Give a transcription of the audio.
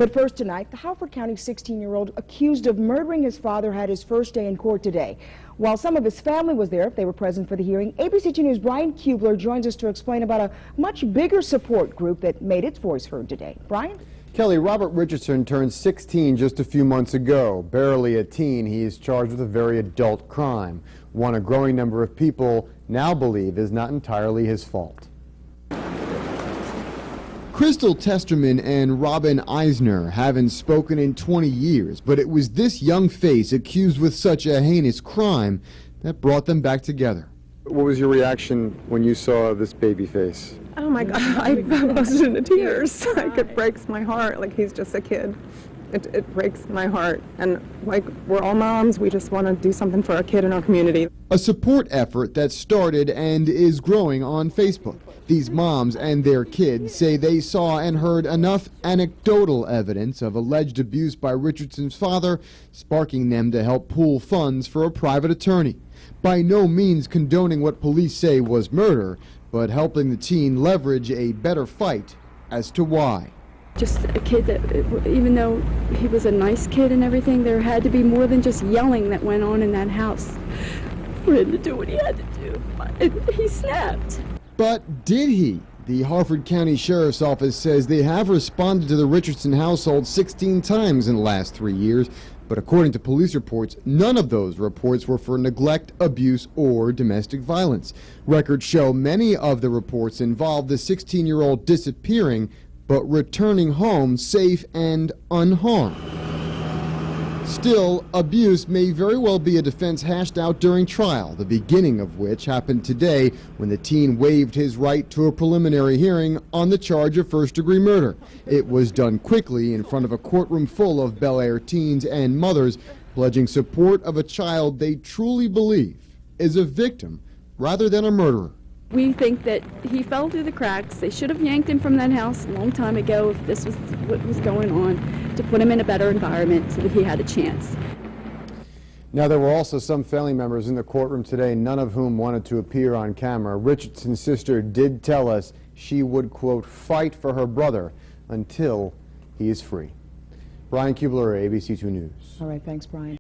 But first tonight, the Haverford County 16-year-old accused of murdering his father had his first day in court today. While some of his family was there, they were present for the hearing. ABC 2 News' Brian Kubler joins us to explain about a much bigger support group that made its voice heard today. Brian? Kelly, Robert Richardson turned 16 just a few months ago. Barely a teen, he is charged with a very adult crime, one a growing number of people now believe is not entirely his fault. Crystal Testerman and Robin Eisner haven't spoken in 20 years, but it was this young face accused with such a heinous crime that brought them back together. What was your reaction when you saw this baby face? Oh my God, I busted into tears. Like, it breaks my heart. Like, he's just a kid. It breaks my heart. And like, we're all moms, we just want to do something for our kid in our community. A support effort that started and is growing on Facebook. These moms and their kids say they saw and heard enough anecdotal evidence of alleged abuse by Richardson's father, sparking them to help pool funds for a private attorney. By no means condoning what police say was murder, but helping the teen leverage a better fight as to why. Just a kid that, even though he was a nice kid and everything, there had to be more than just yelling that went on in that house for him to do what he had to do. And he snapped. But did he? The Haverford County Sheriff's Office says they have responded to the Richardson household 16 times in the last 3 years, but according to police reports, none of those reports were for neglect, abuse, or domestic violence. Records show many of the reports involved the 16-year-old disappearing but returning home safe and unharmed. Still, abuse may very well be a defense hashed out during trial, the beginning of which happened today when the teen waived his right to a preliminary hearing on the charge of first-degree murder. It was done quickly in front of a courtroom full of Bel Air teens and mothers pledging support of a child they truly believe is a victim rather than a murderer. We think that he fell through the cracks. They should have yanked him from that house a long time ago if this was what was going on, to put him in a better environment so that he had a chance. Now, there were also some family members in the courtroom today, none of whom wanted to appear on camera. Richardson's sister did tell us she would, quote, fight for her brother until he is free. Brian Kubler, ABC 2 News. All right, thanks, Brian.